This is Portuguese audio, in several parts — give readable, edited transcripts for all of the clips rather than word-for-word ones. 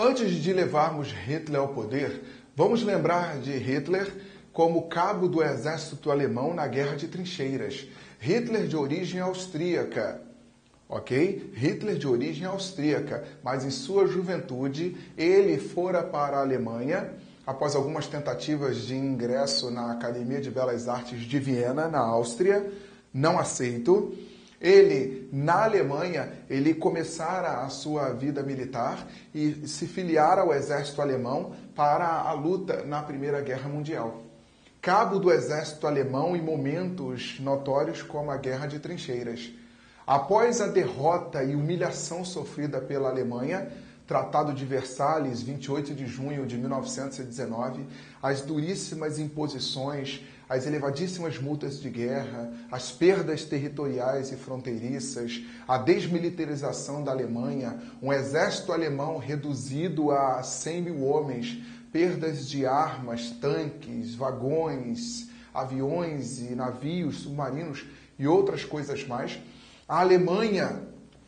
Antes de levarmos Hitler ao poder, vamos lembrar de Hitler como cabo do exército alemão na Guerra de Trincheiras. Hitler de origem austríaca, ok? Hitler de origem austríaca, mas em sua juventude ele fora para a Alemanha após algumas tentativas de ingresso na Academia de Belas Artes de Viena, na Áustria, não aceito. Ele, na Alemanha, ele começara a sua vida militar e se filiar ao exército alemão para a luta na Primeira Guerra Mundial. Cabo do exército alemão em momentos notórios como a Guerra de Trincheiras. Após a derrota e humilhação sofrida pela Alemanha, Tratado de Versalhes, 28 de junho de 1919, as duríssimas imposições, as elevadíssimas multas de guerra, as perdas territoriais e fronteiriças, a desmilitarização da Alemanha, um exército alemão reduzido a 100 mil homens, perdas de armas, tanques, vagões, aviões e navios, submarinos e outras coisas mais, a Alemanha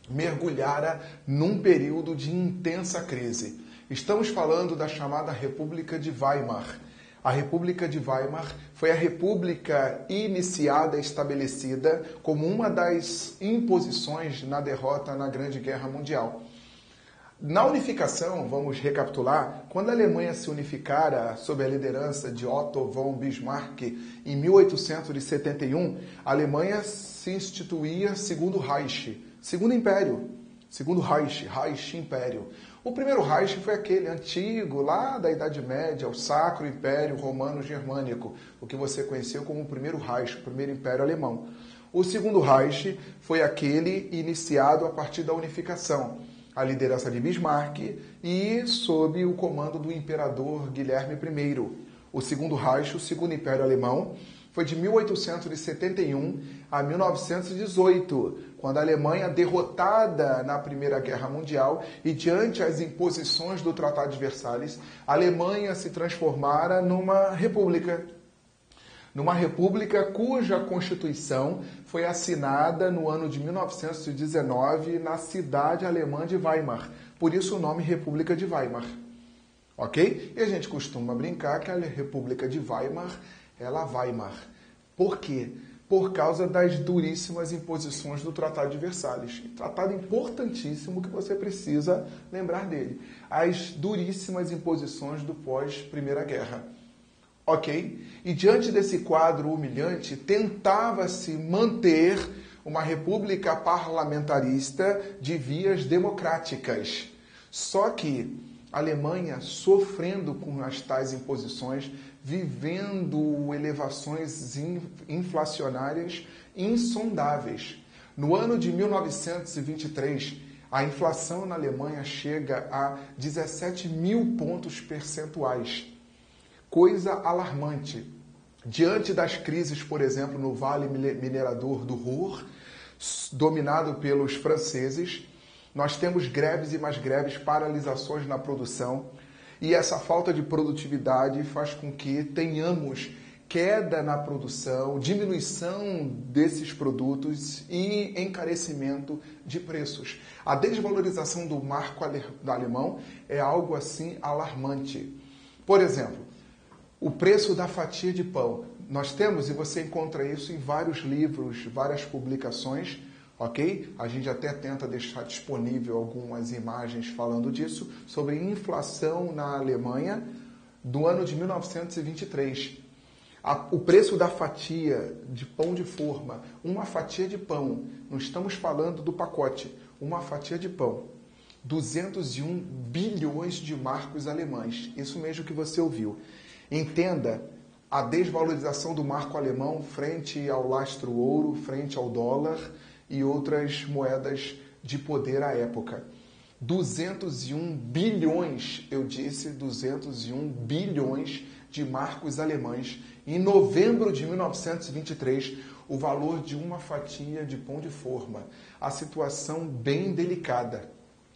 mergulhara num período de intensa crise. Estamos falando da chamada República de Weimar. A República de Weimar foi a república iniciada e estabelecida como uma das imposições na derrota na Grande Guerra Mundial. Na unificação, vamos recapitular, quando a Alemanha se unificara sob a liderança de Otto von Bismarck em 1871, a Alemanha se instituía segundo Reich, segundo Império, segundo Reich, Reich Império. O primeiro Reich foi aquele antigo, lá da Idade Média, o Sacro Império Romano-Germânico, o que você conheceu como o primeiro Reich, o primeiro Império Alemão. O segundo Reich foi aquele iniciado a partir da unificação, a liderança de Bismarck e sob o comando do imperador Guilherme I. O segundo Reich, o segundo Império Alemão, foi de 1871 a 1918, quando a Alemanha, derrotada na Primeira Guerra Mundial e diante as imposições do Tratado de Versalhes, a Alemanha se transformara numa república. Numa república cuja Constituição foi assinada no ano de 1919 na cidade alemã de Weimar. Por isso o nome República de Weimar. Ok? E a gente costuma brincar que a República de Weimar ela Weimar. Por quê? Por causa das duríssimas imposições do Tratado de Versalhes. Tratado importantíssimo que você precisa lembrar dele. As duríssimas imposições do pós-Primeira Guerra. Ok? E diante desse quadro humilhante, tentava-se manter uma república parlamentarista de vias democráticas. Só que a Alemanha, sofrendo com as tais imposições, vivendo elevações inflacionárias insondáveis. No ano de 1923, a inflação na Alemanha chega a 17 mil pontos percentuais. Coisa alarmante. Diante das crises, por exemplo, no Vale Minerador do Ruhr, dominado pelos franceses, nós temos greves e mais greves, paralisações na produção, e essa falta de produtividade faz com que tenhamos queda na produção, diminuição desses produtos e encarecimento de preços. A desvalorização do marco alemão é algo assim alarmante. Por exemplo, o preço da fatia de pão. Nós temos, e você encontra isso em vários livros, várias publicações, ok? A gente até tenta deixar disponível algumas imagens falando disso, sobre inflação na Alemanha do ano de 1923. O preço da fatia de pão de forma, uma fatia de pão, não estamos falando do pacote, uma fatia de pão, 201 bilhões de marcos alemães. Isso mesmo que você ouviu. Entenda a desvalorização do marco alemão frente ao lastro ouro, frente ao dólar e outras moedas de poder à época. 201 bilhões, eu disse 201 bilhões de marcos alemães. Em novembro de 1923, o valor de uma fatia de pão de forma. A situação bem delicada.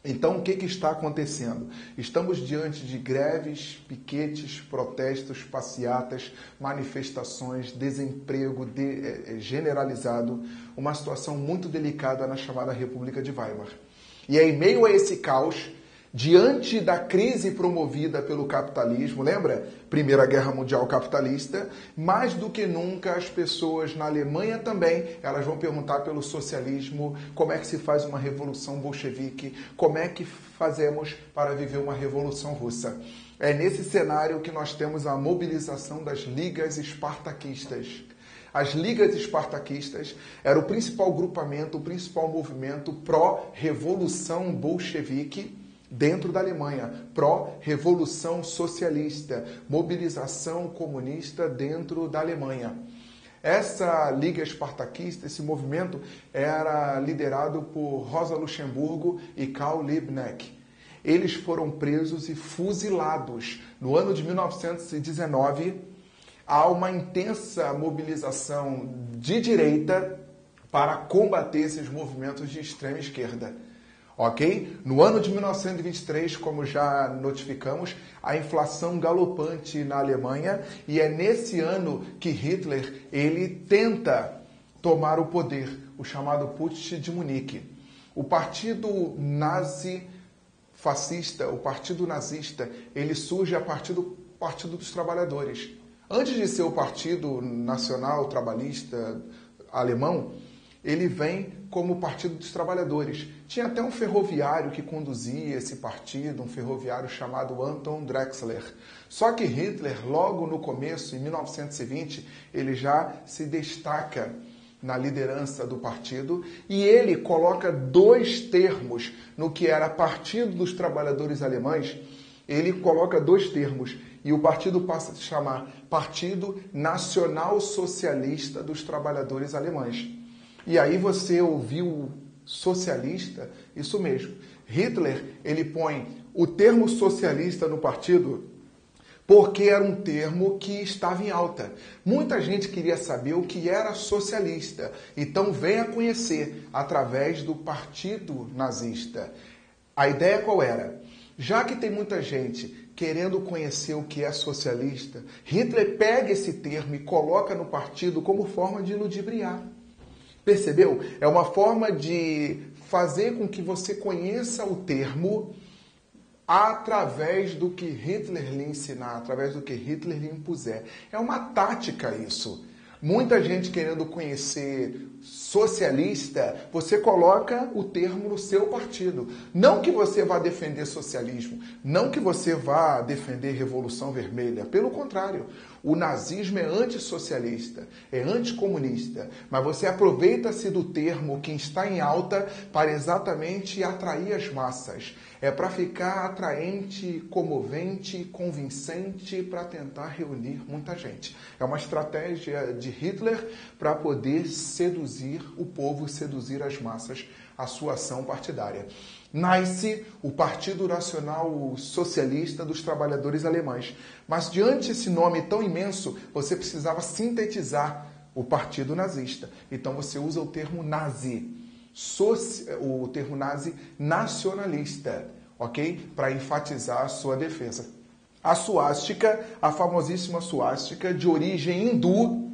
Então, o que está acontecendo? Estamos diante de greves, piquetes, protestos, passeatas, manifestações, desemprego generalizado, uma situação muito delicada na chamada República de Weimar. E é em meio a esse caos, Diante da crise promovida pelo capitalismo, lembra? Primeira Guerra Mundial capitalista, mais do que nunca as pessoas na Alemanha também, elas vão perguntar pelo socialismo, como é que se faz uma revolução bolchevique, como é que fazemos para viver uma revolução russa. É nesse cenário que nós temos a mobilização das ligas espartaquistas. As ligas espartaquistas eram o principal grupamento, o principal movimento pró-revolução bolchevique dentro da Alemanha, pró-revolução socialista, mobilização comunista dentro da Alemanha. Essa Liga Espartaquista, esse movimento, era liderado por Rosa Luxemburgo e Karl Liebknecht. Eles foram presos e fuzilados. No ano de 1919, há uma intensa mobilização de direita para combater esses movimentos de extrema esquerda. Ok? No ano de 1923, como já notificamos, a inflação galopante na Alemanha, e é nesse ano que Hitler ele tenta tomar o poder, o chamado Putsch de Munique. O partido nazi-fascista, o partido nazista, ele surge a partir do Partido dos Trabalhadores. Antes de ser o Partido Nacional Trabalhista Alemão, ele vem como Partido dos Trabalhadores. Tinha até um ferroviário que conduzia esse partido, um ferroviário chamado Anton Drexler. Só que Hitler, logo no começo, em 1920, ele já se destaca na liderança do partido e ele coloca dois termos no que era Partido dos Trabalhadores Alemães. Ele coloca dois termos e o partido passa a se chamar Partido Nacional Socialista dos Trabalhadores Alemães. E aí você ouviu socialista? Isso mesmo. Hitler, ele põe o termo socialista no partido porque era um termo que estava em alta. Muita gente queria saber o que era socialista. Então venha conhecer através do Partido Nazista. A ideia qual era? Já que tem muita gente querendo conhecer o que é socialista, Hitler pega esse termo e coloca no partido como forma de ludibriar. Percebeu? É uma forma de fazer com que você conheça o termo através do que Hitler lhe ensinar, através do que Hitler lhe impuser. É uma tática isso. Muita gente querendo conhecer socialista, você coloca o termo no seu partido. Não que você vá defender socialismo, não que você vá defender Revolução Vermelha. Pelo contrário, o nazismo é antissocialista, é anticomunista. Mas você aproveita-se do termo que está em alta para exatamente atrair as massas. É para ficar atraente, comovente, convincente, para tentar reunir muita gente. É uma estratégia de Hitler para poder seduzir o povo, seduzir as massas, a sua ação partidária. Nasce o Partido Nacional Socialista dos Trabalhadores Alemães. Mas diante desse nome tão imenso, você precisava sintetizar o Partido Nazista. Então você usa o termo nazi. O termo nazi nacionalista, ok? Para enfatizar a sua defesa. A suástica, a famosíssima suástica de origem hindu,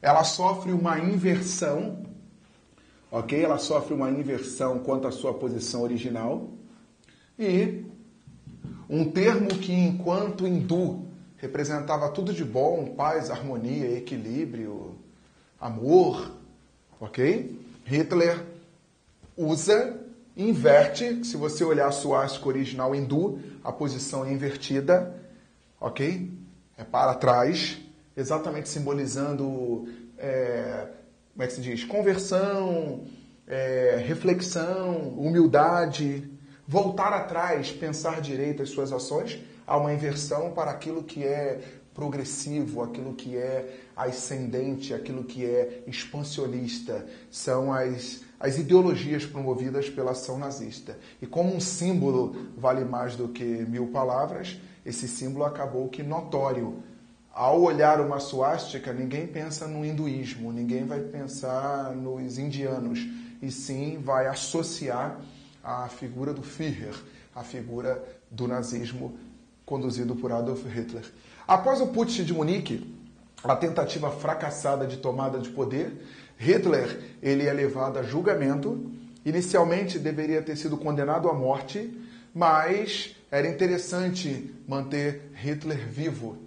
ela sofre uma inversão, ok? Ela sofre uma inversão quanto à sua posição original. E um termo que, enquanto hindu, representava tudo de bom, paz, harmonia, equilíbrio, amor, ok? Hitler usa, inverte, se você olhar a suástica original hindu, a posição é invertida, ok? É para trás, exatamente simbolizando, como é que se diz? Conversão, reflexão, humildade, voltar atrás, pensar direito as suas ações, há uma inversão para aquilo que é progressivo, aquilo que é ascendente, aquilo que é expansionista. São as ideologias promovidas pela ação nazista. E como um símbolo vale mais do que 1000 palavras, esse símbolo acabou que notório. Ao olhar uma suástica, ninguém pensa no hinduísmo, ninguém vai pensar nos indianos, e sim vai associar a figura do Führer, a figura do nazismo conduzido por Adolf Hitler. Após o Putsch de Munique, a tentativa fracassada de tomada de poder, Hitler ele é levado a julgamento. Inicialmente deveria ter sido condenado à morte, mas era interessante manter Hitler vivo,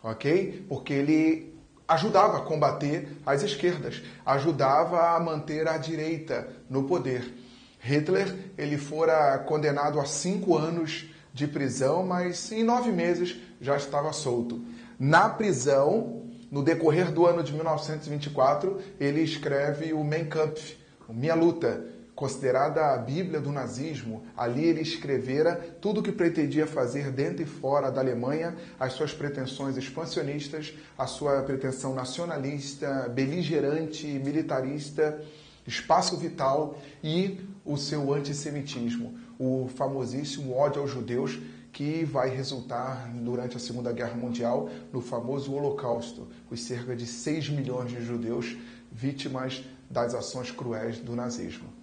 ok? Porque ele ajudava a combater as esquerdas, ajudava a manter a direita no poder. Hitler, ele fora condenado a 5 anos de prisão, mas em 9 meses já estava solto. Na prisão, no decorrer do ano de 1924, ele escreve o Mein Kampf, Minha Luta, considerada a Bíblia do nazismo. Ali ele escrevera tudo o que pretendia fazer dentro e fora da Alemanha, as suas pretensões expansionistas, a sua pretensão nacionalista, beligerante, militarista, espaço vital e o seu antissemitismo, o famosíssimo ódio aos judeus, que vai resultar, durante a Segunda Guerra Mundial, no famoso Holocausto, os cerca de 6 milhões de judeus vítimas das ações cruéis do nazismo.